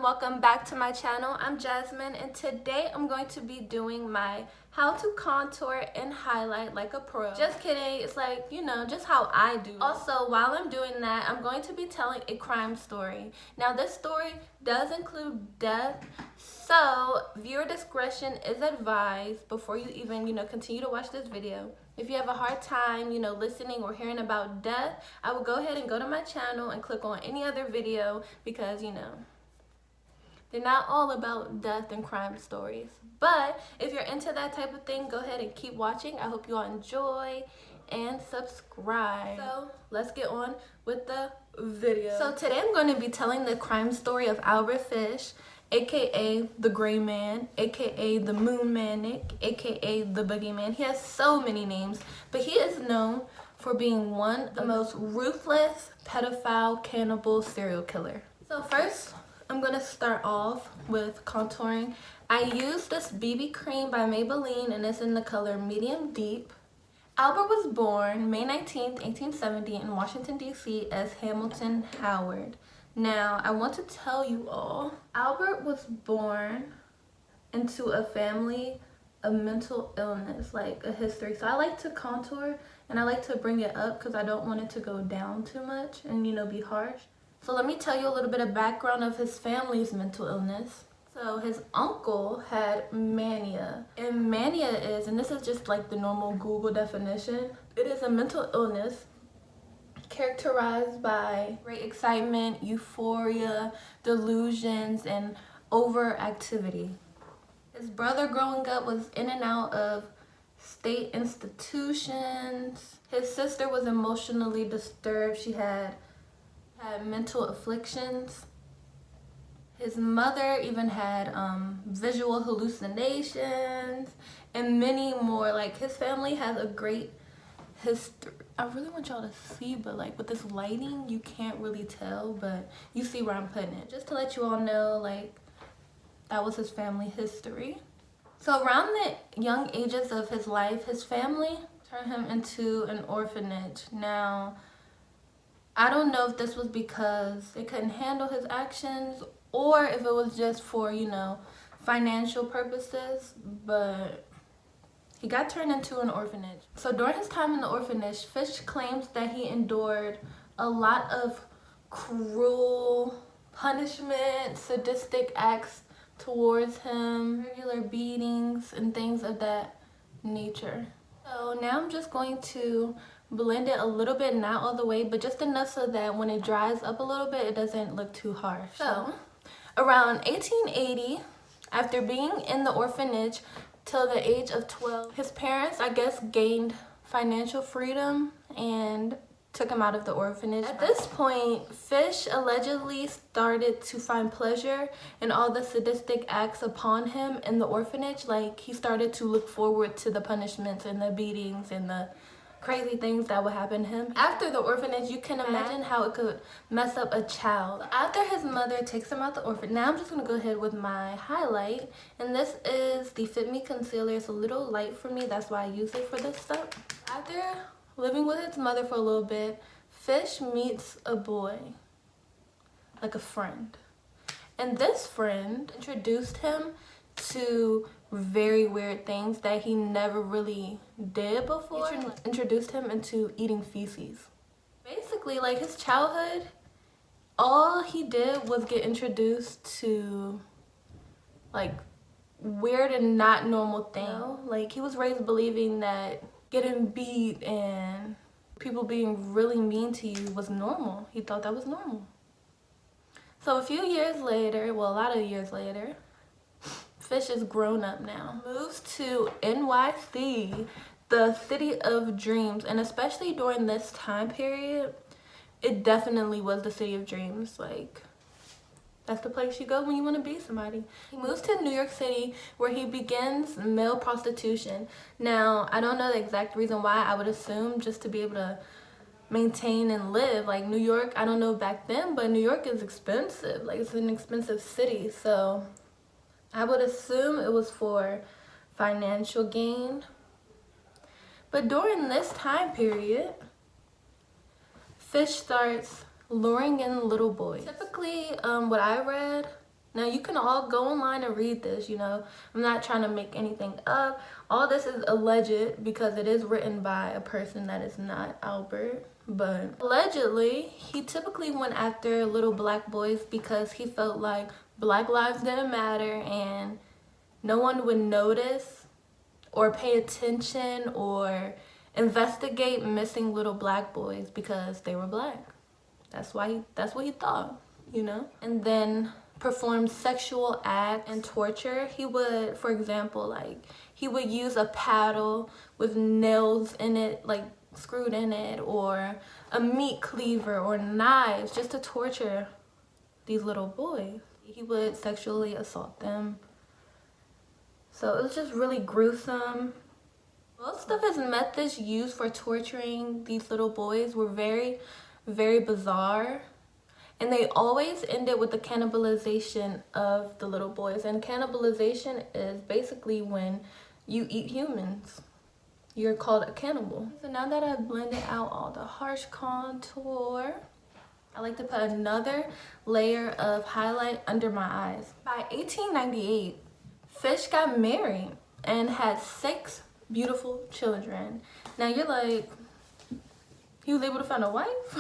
welcome back to my channel. I'm Jasmine, and today I'm going to be doing my how to contour and highlight like a pro. Just kidding, it's like, you know, just how I do it. Also, while I'm doing that, I'm going to be telling a crime story. Now, this story does include death, so viewer discretion is advised before you even, continue to watch this video. If you have a hard time, listening or hearing about death, I will go ahead and go to my channel and click on any other video because, they're not all about death and crime stories. But if you're into that type of thing, go ahead and keep watching. I hope you all enjoy and subscribe. So let's get on with the video. So today I'm going to be telling the crime story of Albert Fish, aka the Gray Man, aka the Moon Manic, aka the Boogeyman. He has so many names, but he is known for being one of the most ruthless pedophile cannibal serial killer. So first, I'm gonna start off with contouring. I used this BB cream by Maybelline, and it's in the color medium deep. Albert was born May 19th, 1870 in Washington, D.C. as Hamilton Howard. Now, I want to tell you all, Albert was born into a family of mental illness, like a history. So I like to contour and I like to bring it up because I don't want it to go down too much and, be harsh. So let me tell you a little bit of background of his family's mental illness. So his uncle had mania, and mania is, and this is just like the normal Google definition, it is a mental illness characterized by great excitement, euphoria, delusions, and overactivity. His brother growing up was in and out of state institutions. His sister was emotionally disturbed. She had mental afflictions. His mother even had visual hallucinations and many more. Like, his family has a great history. I really want y'all to see, but like with this lighting you can't really tell, but you see where I'm putting it. Just to let you all know, like, that was his family history. So around the young ages of his life, his family turned him into an orphanage. Now, I don't know if this was because they couldn't handle his actions or if it was just for, financial purposes, but he got turned into an orphanage. So during his time in the orphanage, Fish claims that he endured a lot of cruel punishment, sadistic acts towards him, regular beatings, and things of that nature. So now I'm just going to blend it a little bit, not all the way, but just enough so that when it dries up a little bit, it doesn't look too harsh. So around 1880, after being in the orphanage till the age of 12, his parents, I guess, gained financial freedom and took him out of the orphanage. At this point, Fish allegedly started to find pleasure in all the sadistic acts upon him in the orphanage. Like, he started to look forward to the punishments and the beatings and the crazy things that would happen to him. After the orphanage, you can imagine how it could mess up a child. After his mother takes him out the orphanage, now I'm just going to go ahead with my highlight, and this is the Fit Me Concealer. It's a little light for me, that's why I use it for this stuff. After living with his mother for a little bit, Fish meets a boy, like a friend, and this friend introduced him to very weird things that he never really did before. He introduced him into eating feces. Basically, like, his childhood, all he did was get introduced to like weird and not normal things. Like, he was raised believing that getting beat and people being really mean to you was normal. He thought that was normal. So a few years later, well, a lot of years later, Fish is grown up now, moves to NYC, the city of dreams, and especially during this time period, it definitely was the city of dreams. Like, that's the place you go when you want to be somebody. He moves to New York City, where he begins male prostitution. Now, I don't know the exact reason why. I would assume just to be able to maintain and live. Like, New York, I don't know back then, but New York is expensive. Like, it's an expensive city, so I would assume it was for financial gain. But during this time period, Fish starts luring in little boys. Typically, what I read, Now you can all go online and read this, you know. I'm not trying to make anything up. All this is alleged because it is written by a person that is not Albert. But allegedly, he typically went after little black boys because he felt like black lives didn't matter and no one would notice or pay attention or investigate missing little black boys because they were black. That's what he thought, you know. And then perform sexual acts and torture. He would, for example, like he would use a paddle with nails in it, like screwed in it, or a meat cleaver or knives just to torture these little boys. He would sexually assault them. So it was just really gruesome. Most of his methods used for torturing these little boys were very, very bizarre. And they always ended with the cannibalization of the little boys. And cannibalization is basically when you eat humans. You're called a cannibal. So now that I've blended out all the harsh contour, I like to put another layer of highlight under my eyes. By 1898, Fish got married and had 6 beautiful children. Now you're like, he was able to find a wife?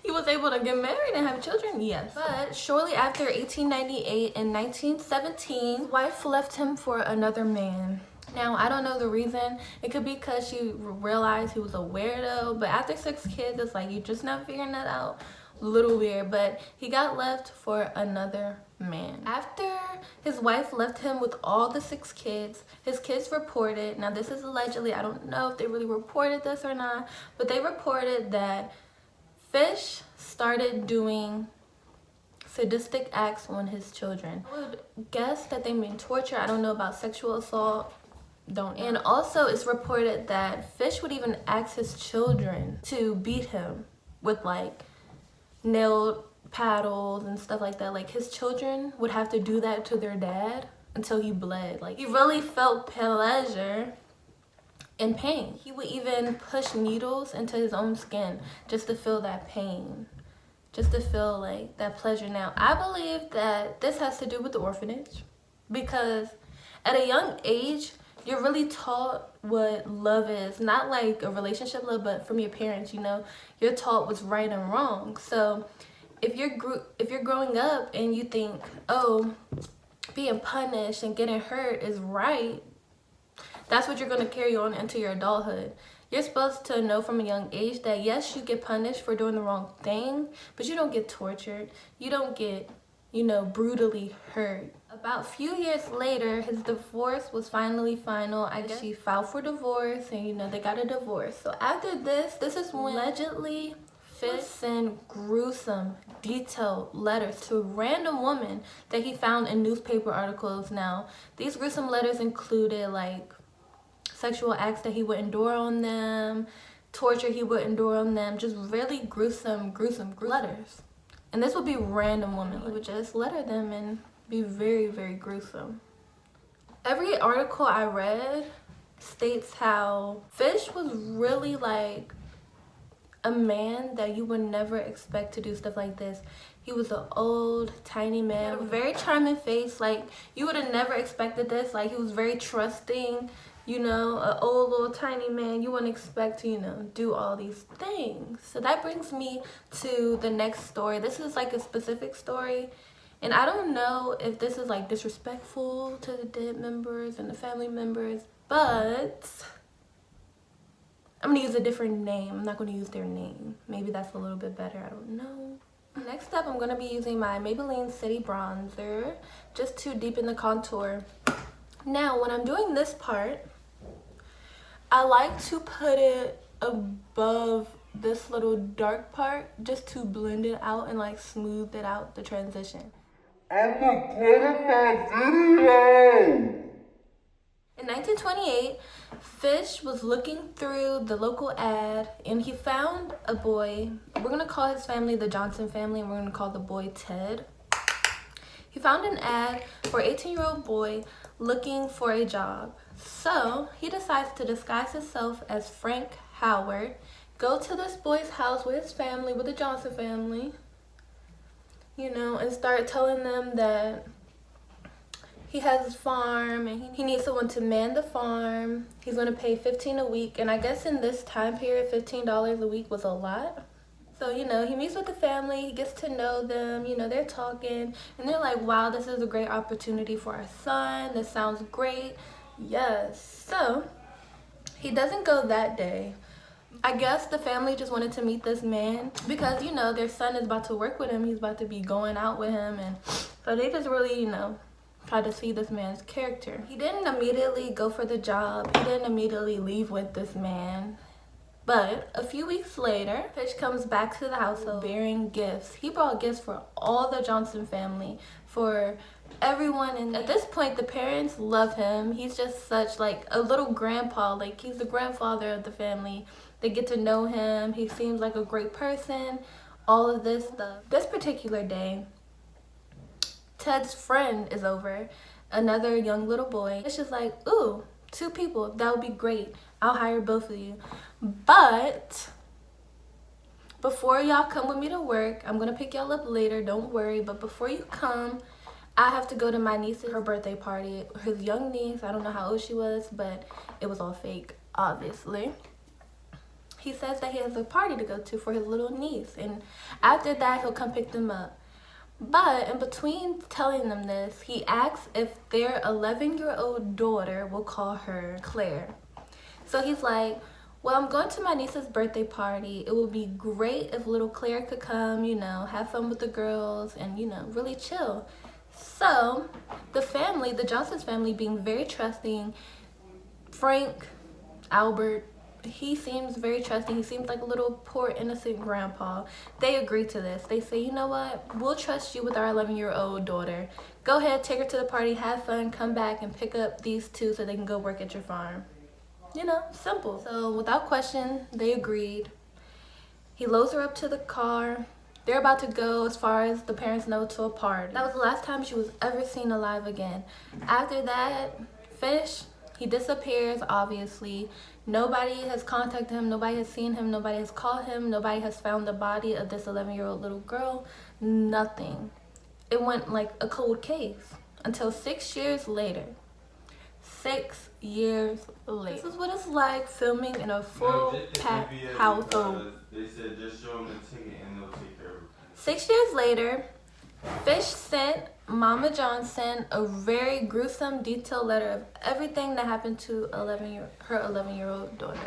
He was able to get married and have children? Yes. But shortly after 1898, in 1917, his wife left him for another man. Now, I don't know the reason. It could be because she realized he was a weirdo. But after 6 kids, it's like you're just not figuring that out. A little weird. But he got left for another man. After his wife left him with all the 6 kids, his kids reported, now this is allegedly, I don't know if they really reported this or not, but they reported that Fish started doing sadistic acts on his children. I would guess that they mean torture. I don't know about sexual assault. Don't know. And also it's reported that Fish would even ask his children to beat him with like nailed paddles and stuff like that. Like his children would have to do that to their dad until he bled. Like he really felt pleasure in pain. He would even push needles into his own skin just to feel that pain, just to feel like that pleasure. Now I believe that this has to do with the orphanage, because at a young age you're really taught what love is, not like a relationship love, but from your parents, you know. You're taught what's right and wrong. So if you're growing up and you think, oh, being punished and getting hurt is right, that's what you're going to carry on into your adulthood. You're supposed to know from a young age that yes, you get punished for doing the wrong thing, but you don't get tortured. You don't get, you know, brutally hurt. About a few years later, his divorce was finally final. I guess she filed for divorce and, you know, they got a divorce. So after this is when allegedly Fish sent gruesome, detailed letters to a random woman that he found in newspaper articles. Now, these gruesome letters included like sexual acts that he would endure on them, torture he would endure on them, just really gruesome letters. And this would be random women. He would just letter them and be very, very gruesome. Every article I read states how Fish was really like a man that you would never expect to do stuff like this. He was an old, tiny man, a very charming face. Like, you would have never expected this. Like, he was very trusting, you know, an old, little, tiny man. You wouldn't expect to, you know, do all these things. So that brings me to the next story. This is like a specific story. And I don't know if this is like disrespectful to the dead members and the family members, but I'm gonna use a different name. I'm not gonna use their name. Maybe that's a little bit better, I don't know. Next up, I'm gonna be using my Maybelline City Bronzer just to deepen the contour. Now, when I'm doing this part, I like to put it above this little dark part just to blend it out and like smooth it out, the transition. I'm recording my video! In 1928, Fish was looking through the local ad and he found a boy. We're gonna call his family the Johnson family and we're gonna call the boy Ted. He found an ad for an 18-year-old boy looking for a job. So he decides to disguise himself as Frank Howard, go to this boy's house with his family, with the Johnson family, you know, and start telling them that he has his farm and he needs someone to man the farm. He's going to pay $15 a week. And I guess in this time period, $15 a week was a lot. So, you know, he meets with the family. He gets to know them. You know, they're talking. And they're like, wow, this is a great opportunity for our son. This sounds great. Yes. So, he doesn't go that day. I guess the family just wanted to meet this man because, you know, their son is about to work with him. He's about to be going out with him. And so they just really, you know, try to see this man's character. He didn't immediately go for the job. He didn't immediately leave with this man. But a few weeks later, Fish comes back to the household bearing gifts. He brought gifts for all the Johnson family, for everyone. And at this point, the parents love him. He's just such like a little grandpa. Like, he's the grandfather of the family. They get to know him. He seems like a great person. All of this stuff. This particular day, Ted's friend is over, another young little boy. It's just like, ooh, 2 people, that would be great. I'll hire both of you. But before y'all come with me to work, I'm gonna pick y'all up later, don't worry. But before you come, I have to go to my niece's, her birthday party. His young niece, I don't know how old she was, but it was all fake, obviously. He says that he has a party to go to for his little niece, and after that, he'll come pick them up. But in between telling them this, he asks if their 11-year-old daughter will call her Claire. So he's like, well, I'm going to my niece's birthday party. It would be great if little Claire could come, you know, have fun with the girls and, you know, really chill. So the family, the Johnson's family, being very trusting, Frank, Albert, he seems very trusting. He seems like a little poor innocent grandpa. They agree to this. They say, you know what, we'll trust you with our 11-year-old daughter. Go ahead, take her to the party, have fun, come back and pick up these 2 so they can go work at your farm. You know, simple. So without question, they agreed. He loads her up to the car. They're about to go, as far as the parents know, to a party. That was the last time she was ever seen alive again. After that, Fish, he disappears, obviously. Nobody has contacted him. Nobody has seen him. Nobody has called him. Nobody has found the body of this 11-year-old little girl. Nothing. It went like a cold case until 6 years later. 6 years later. This is what it's like filming in a full-packed household. They said just show them the ticket and they'll take care of it. 6 years later, Fish sent Mama Johnson a very gruesome, detailed letter of everything that happened to her 11-year-old daughter.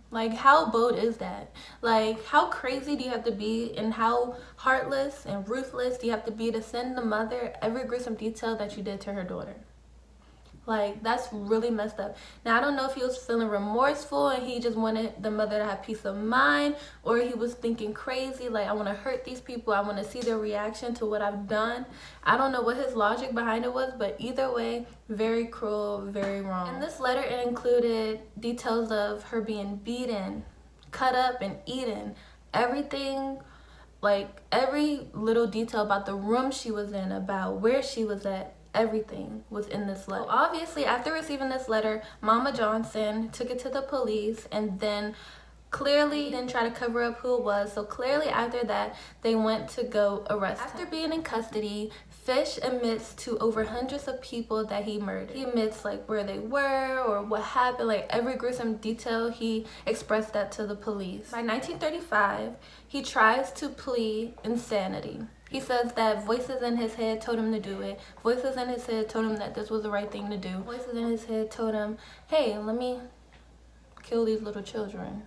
Like, how bold is that? Like, how crazy do you have to be, and how heartless and ruthless do you have to be to send the mother every gruesome detail that you did to her daughter? Like, that's really messed up. Now, I don't know if he was feeling remorseful and he just wanted the mother to have peace of mind, or he was thinking crazy, like, I want to hurt these people. I want to see their reaction to what I've done. I don't know what his logic behind it was, but either way, very cruel, very wrong. In this letter, it included details of her being beaten, cut up, and eaten. Everything, like, every little detail about the room she was in, about where she was at. Everything was in this letter. So obviously, after receiving this letter, Mama Johnson took it to the police, and then clearly didn't try to cover up who it was. So clearly after that, they went to go arrest him. After being in custody, Fish admits to over hundreds of people that he murdered. He admits like where they were or what happened, like every gruesome detail. He expressed that to the police. By 1935, he tries to plead insanity. He says that voices in his head told him to do it. Voices in his head told him that this was the right thing to do. Voices in his head told him, hey, let me kill these little children.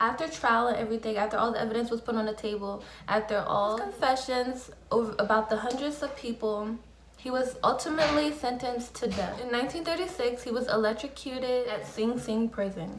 After trial and everything, after all the evidence was put on the table, after all confessions about the hundreds of people, he was ultimately sentenced to death. In 1936, he was electrocuted at Sing Sing prison.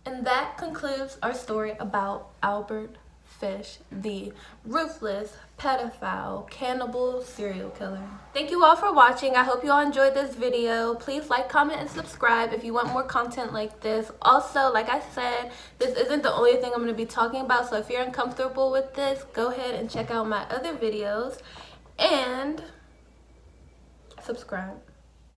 And that concludes our story about Albert Fish, the ruthless, pedophile, cannibal serial killer. Thank you all for watching. I hope you all enjoyed this video. Please like, comment, and subscribe if you want more content like this. Also, like I said, this isn't the only thing I'm going to be talking about, so if you're uncomfortable with this, go ahead and check out my other videos and subscribe.